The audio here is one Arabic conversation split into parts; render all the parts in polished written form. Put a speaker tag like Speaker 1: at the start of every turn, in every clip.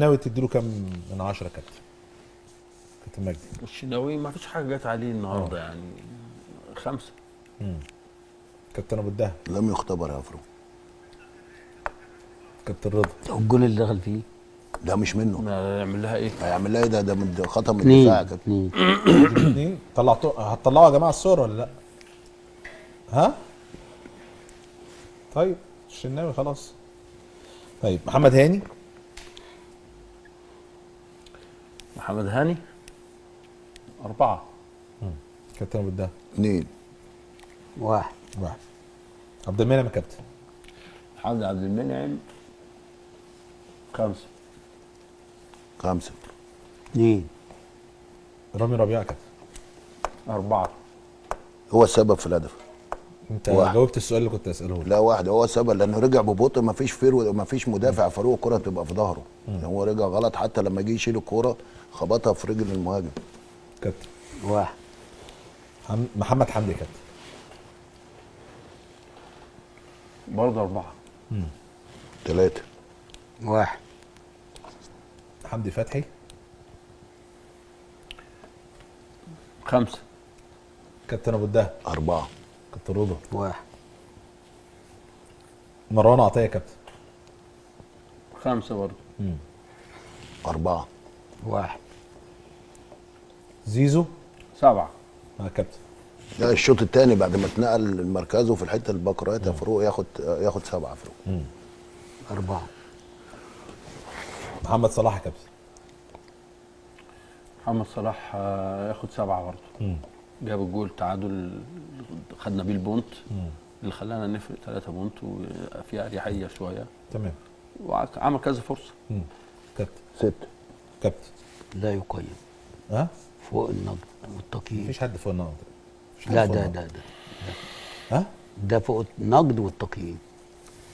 Speaker 1: الشناوي تديله كام من 10 كابتن مجدي؟
Speaker 2: الشناوي ما فيش حاجه جت عليه النهارده يعني 5.
Speaker 1: كابتن ابو الدهب
Speaker 3: لم يختبر يا افرو.
Speaker 1: كابتن رضا
Speaker 4: الجول اللي دخل فيه
Speaker 3: ده مش منه.
Speaker 2: ما يعمل لها ايه؟
Speaker 3: هيعمل لها ايه؟ ده من خطأ من الدفاع يا كابتن.
Speaker 1: 2 هتطلعوا يا جماعه الصور ولا لا؟ ها؟ طيب الشناوي خلاص. طيب محمد هاني.
Speaker 2: محمد هاني 4.
Speaker 1: كابتن ابو الدهب
Speaker 3: 2.
Speaker 4: 1.
Speaker 1: عبد المنعم يا كابتن.
Speaker 2: محمد عبد المنعم 5.
Speaker 3: 5.
Speaker 4: 2.
Speaker 1: رامي ربيعه يا كابتن.
Speaker 2: 4.
Speaker 3: هو السبب في الهدف.
Speaker 1: انت
Speaker 3: 1.
Speaker 1: جاوبت السؤال اللي كنت اساله لك.
Speaker 3: لا 1 هو السبب، لانه رجع ببطء، ما فيش فيرو، ما فيش مدافع فاروق الكره تبقى في ظهره. يعني هو رجع غلط، حتى لما جه يشيل الكوره خبطها في رجل المهاجم.
Speaker 1: كابتن
Speaker 4: 1.
Speaker 1: محمد حمدي يا كابتن.
Speaker 2: برضه 4.
Speaker 3: 3.
Speaker 4: 1.
Speaker 1: حمدي فتحي.
Speaker 2: 5.
Speaker 1: كابتن ابو الدهب.
Speaker 3: 4.
Speaker 1: كابتن رضا.
Speaker 4: 1.
Speaker 1: مروان عطيه يا كابتن.
Speaker 2: 5 برضه.
Speaker 3: 4.
Speaker 4: 1.
Speaker 1: زيزو.
Speaker 2: 7.
Speaker 1: كابتن.
Speaker 3: لا الشوط الثاني بعد ما اتنقل مركزه في الحته البكرات يا فاروق ياخد 7 فاروق.
Speaker 4: 4.
Speaker 1: محمد صلاح يا كابتن.
Speaker 2: محمد صلاح ياخد 7 برضه. جاب الجول تعادل، خدنا بيه البونت اللي خلانا نفرق 3 بونت وفيها اريحيه شويه.
Speaker 1: تمام.
Speaker 2: وعمل كذا فرصه.
Speaker 1: كابتن.
Speaker 3: 6.
Speaker 1: كابتن.
Speaker 4: لا يقيم.
Speaker 1: ها؟
Speaker 4: فوق النقد والتقييم.
Speaker 1: مفيش حد فوق النقد.
Speaker 4: لا ده
Speaker 1: ها؟
Speaker 4: ده فوق النقد والتقييم.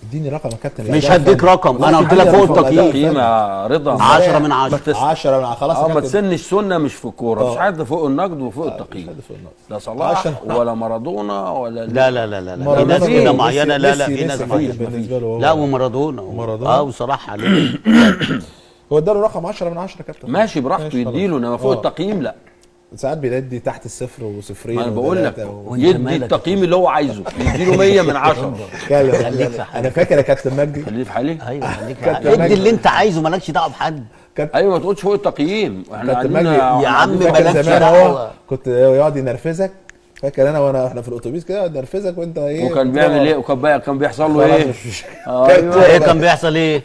Speaker 1: اديني رقم يا كابتن.
Speaker 4: مش هديك رقم، انا قلت لك فوق التقييم.
Speaker 2: تقييم يا رضا
Speaker 4: 10 من 10.
Speaker 1: 10 من خلاص.
Speaker 2: ما تسنش سنه مش في الكوره. مش حد فوق النقد وفوق
Speaker 1: مش
Speaker 2: التقييم.
Speaker 1: حد فوق النقد.
Speaker 2: لا صلاح ولا مارادونا ولا
Speaker 4: لا في ناس كده معينه. لا في ناس معينه
Speaker 1: بالنسبه له.
Speaker 4: لا ومارادونا وصلاح عليه.
Speaker 1: هو اداله رقم 10 من 10 كابتن.
Speaker 2: ماشي براحته يديله، انما فوق التقييم لا.
Speaker 1: ساعات بيدي تحت الصفر وصفرين.
Speaker 2: ما انا بقول لك يدي التقييم اللي هو عايزه، يديله 100 من 10.
Speaker 1: انا فاكر يا كابتن مجدي.
Speaker 2: خليه في حالي.
Speaker 4: ايوه خليك في حالي. ادي اللي انت عايزه، مالكش دعوه بحد.
Speaker 2: ايوه ما تقولش فوق التقييم. احنا
Speaker 4: يا عم
Speaker 1: مالكش
Speaker 4: دعوه.
Speaker 1: كنت يقعد ينرفزك. فاكر انا احنا في الاتوبيس كده يقعد ينرفزك وانت ايه.
Speaker 2: وكان بيعمل ايه؟ وكان بيحصل له ايه؟
Speaker 4: ايه كان بيحصل ايه؟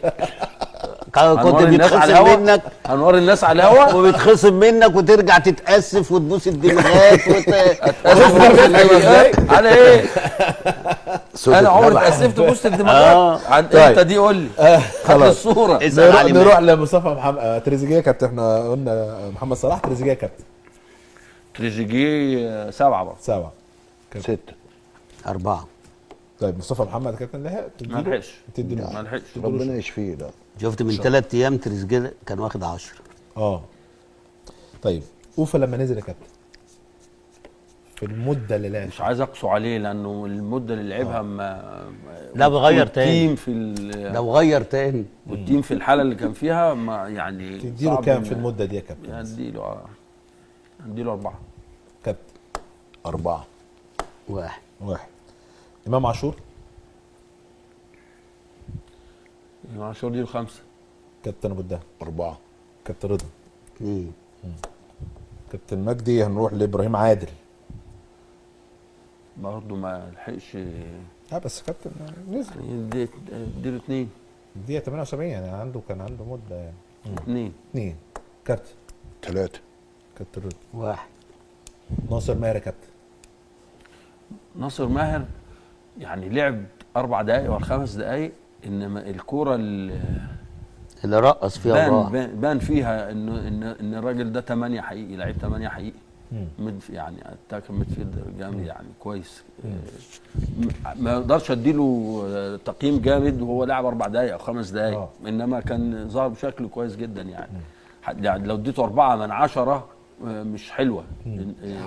Speaker 4: كنت بيتخصم منك.
Speaker 2: هنوري الناس على الهوا
Speaker 4: وبيتخصم منك وترجع تتاسف وتبوس الدماغات
Speaker 2: على ايه؟ انا عمري اتاسفت بوست الدماغات عن امتى دي؟ قول لي. هات الصوره.
Speaker 1: نروح لمصطفى محمد تريزيجيه كابتن. احنا قلنا محمد صلاح. تريزيجيه كابتن.
Speaker 2: تريزيجيه 7 برضه.
Speaker 1: 7.
Speaker 3: 6.
Speaker 4: 4.
Speaker 1: طيب مصطفى محمد كابتن لحق
Speaker 2: ما لحقش.
Speaker 1: ما
Speaker 2: لحقش.
Speaker 3: ربنا يشفيه. لا
Speaker 4: شفت من 3 ايام تريزيجيه كان واخد 10.
Speaker 1: طيب اوفا لما نزل يا كابتن في المده اللي لعب
Speaker 2: مش عايز اقسو عليه لانه المده اللي لعبها
Speaker 4: لا بغير تاني.
Speaker 2: التيم
Speaker 4: غير تاني.
Speaker 2: والتيم في الحاله اللي كان فيها ما يعني
Speaker 1: تديله كام في المده دي يا كابتن؟
Speaker 2: اديله 4.
Speaker 1: كابتن.
Speaker 3: 4.
Speaker 4: 1.
Speaker 1: امام عاشور.
Speaker 2: امام عاشور اديله 5.
Speaker 1: كابتن ابو الدهب.
Speaker 3: 4.
Speaker 1: كابتن رضا.
Speaker 4: 2.
Speaker 1: كابتن مجدي. هنروح لابراهيم عادل.
Speaker 2: برضه ما لحقش.
Speaker 1: بس كابتن نزل.
Speaker 2: اديله 2.
Speaker 1: الدقيقه 78 يعني كان عنده مده يعني. 2. كابتن.
Speaker 3: 3.
Speaker 1: كابتن رضا.
Speaker 4: 1.
Speaker 1: ناصر ماهر يا كابتن.
Speaker 2: ناصر ماهر يعني لعب 4 دقائق ولا 5 دقائق، انما الكوره اللي
Speaker 4: رقص فيها
Speaker 2: بان فيها ان الراجل ده 8 حقيقي، لعيب 8 حقيقي. يعني اتاكر ميدفيلدر جامد يعني كويس. ما اقدرش اديله تقييم جامد وهو لاعب 4 دقائق او 5 دقائق. انما كان ظهر بشكل كويس جدا يعني. لو اديته 4 من 10 مش حلوه.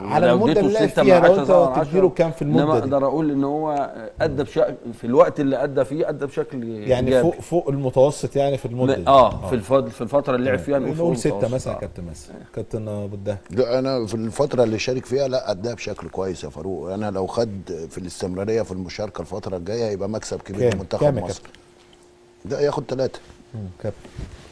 Speaker 1: على
Speaker 2: لو
Speaker 1: المده
Speaker 2: اديته
Speaker 1: اللي لعب
Speaker 2: 6
Speaker 1: فيها
Speaker 2: من
Speaker 1: لو
Speaker 2: 10
Speaker 1: انت
Speaker 2: طبعاً 10.
Speaker 1: تديله كام في المده
Speaker 2: انما
Speaker 1: دي؟
Speaker 2: اقدر اقول ان هو ادى في الوقت اللي ادى فيه ادى بشكل
Speaker 1: يعني
Speaker 2: إيجابي.
Speaker 1: فوق المتوسط يعني في المده دي.
Speaker 2: في الفتره اللي لعب فيها
Speaker 1: نقول 6
Speaker 2: المتوسط.
Speaker 1: مثلا يا كابتن مثلا. كابتن ابو الدهب.
Speaker 3: لا انا في الفتره اللي شارك فيها لا اداها بشكل كويس يا فاروق. انا لو خد في الاستمراريه في المشاركه الفتره الجايه هيبقى مكسب كبير
Speaker 1: كام
Speaker 3: لمنتخب
Speaker 1: يا
Speaker 3: مصر.
Speaker 1: كابتن؟
Speaker 3: ده ياخد 3.
Speaker 1: كابتن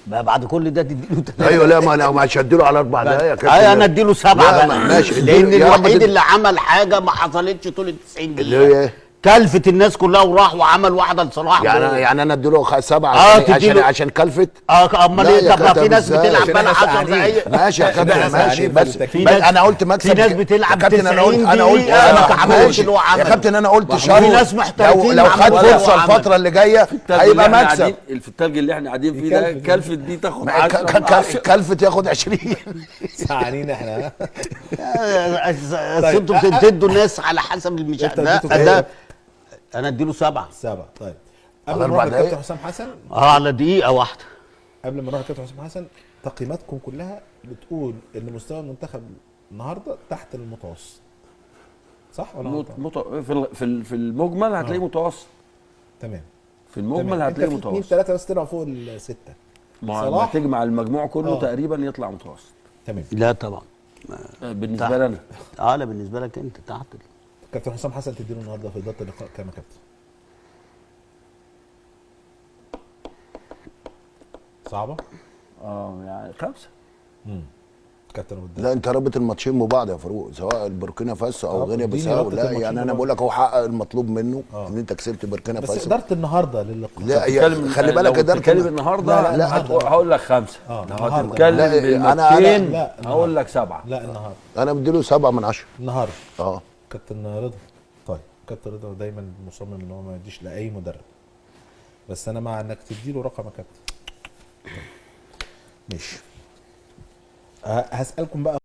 Speaker 4: بقى بعد كل ده تديله 3؟
Speaker 3: ايوه لا ما انا مش هديله على 4 دقايق يا كابتن.
Speaker 4: ايوه انا اديله 7
Speaker 3: لا،
Speaker 4: بقى
Speaker 3: ماشي.
Speaker 4: لان
Speaker 3: يا رب
Speaker 4: الوحيد
Speaker 3: تدي-
Speaker 4: اللي عمل حاجه ما حصلتش طول ال 90
Speaker 3: اللي هي
Speaker 4: دقيقه
Speaker 3: ايه؟
Speaker 4: كلفت الناس كلها وراح وعمل واحده لصلاح
Speaker 3: يعني انا اديله 7
Speaker 4: تديله-
Speaker 3: عشان كلفت.
Speaker 4: امال
Speaker 3: لا
Speaker 4: ايه؟
Speaker 3: يا
Speaker 4: طب ما في
Speaker 3: كابتن
Speaker 4: ناس
Speaker 3: إزاي؟
Speaker 4: بتلعب
Speaker 1: عشان
Speaker 4: بقى
Speaker 1: احنا
Speaker 4: 10
Speaker 1: سقعانين.
Speaker 4: دقايق.
Speaker 3: ماشي يا كابتن
Speaker 1: احنا
Speaker 3: ماشي
Speaker 1: سقعانين
Speaker 3: بس
Speaker 1: في
Speaker 3: بس انا قلت مكسب.
Speaker 4: في ناس بتلعب
Speaker 3: يا كابتن انا قلت
Speaker 4: 90
Speaker 3: انا
Speaker 4: دقيقة ما عملوش
Speaker 3: ماشي
Speaker 4: اللي هو
Speaker 3: يا
Speaker 4: عمله.
Speaker 3: كابتن انا قلت
Speaker 4: في
Speaker 3: شرط
Speaker 4: ناس محترفين
Speaker 3: لو
Speaker 4: ما
Speaker 3: خد
Speaker 4: عملوش اللي هو
Speaker 3: فرصه
Speaker 4: عمله.
Speaker 3: الفتره اللي جايه هيبقى مكسب.
Speaker 2: في التلج اللي احنا قاعدين فيه ده
Speaker 1: يكلفت.
Speaker 2: كلفت دي تاخد 10
Speaker 3: كلفت ياخد 20.
Speaker 1: سقعانين احنا.
Speaker 4: اصل انتوا بتدوا الناس على حسب
Speaker 1: انت
Speaker 4: ده
Speaker 1: اديته كام؟
Speaker 4: انا اديله 7
Speaker 1: 7. طيب
Speaker 3: على
Speaker 1: قبل ما
Speaker 3: 4
Speaker 1: نروح للكابتن
Speaker 3: دقايق.
Speaker 1: حسام حسن،
Speaker 4: على دقيقه واحده.
Speaker 1: قبل ما نروح للكابتن حسام حسن، تقييماتكم كلها بتقول ان مستوى المنتخب النهارده تحت المتوسط، صح ولا غلطان؟
Speaker 2: في المجمل هتلاقيه متوسط.
Speaker 1: تمام.
Speaker 2: في المجمل
Speaker 1: تمام.
Speaker 2: هتلاقيه
Speaker 1: انت في 2
Speaker 2: متوسط.
Speaker 1: 3 بس طلعوا فوق ال6.
Speaker 2: ما
Speaker 1: صلاح؟
Speaker 2: تجمع المجموع كله
Speaker 1: آه.
Speaker 2: تقريبا يطلع متوسط
Speaker 1: تمام.
Speaker 4: لا طبعا
Speaker 2: بالنسبه لي انا.
Speaker 4: لا بالنسبه لك انت تحت.
Speaker 1: كابتن حسام حسن تديله النهارده في اداره اللقاء كام يا كابتن؟ صعبه؟
Speaker 2: يعني 5.
Speaker 1: كابتن ابو الدهب.
Speaker 3: لا انت رابط الماتشين ببعض يا فاروق، سواء البوركينا فاسو او غينيا
Speaker 1: اديني
Speaker 3: بيساو.
Speaker 1: رابطة
Speaker 3: لا
Speaker 1: الماتشين
Speaker 3: يعني انا
Speaker 1: ببعض.
Speaker 3: بقول لك هو حقق المطلوب منه ان انت كسبت بوركينا
Speaker 1: بس
Speaker 3: فاسو.
Speaker 1: اداره النهارده للقاء.
Speaker 3: لا خلي بالك اداره
Speaker 2: تتكلم النهارده
Speaker 1: لا،
Speaker 2: لا
Speaker 1: النهاردة.
Speaker 2: هقول لك 5. لو
Speaker 1: النهاردة.
Speaker 2: هتتكلم
Speaker 3: لا،
Speaker 2: بالماتشين
Speaker 1: لا،
Speaker 2: هقول لك 7.
Speaker 1: لا النهارده.
Speaker 3: انا بديله 7 من 10.
Speaker 1: النهارده.
Speaker 3: اه
Speaker 1: كابتن رضا. طيب كابتن رضا دايما مصمم ان هو ما يديش لاي مدرب، بس انا مع انك تديله رقم يا كابتن. ماشي. هسألكم بقى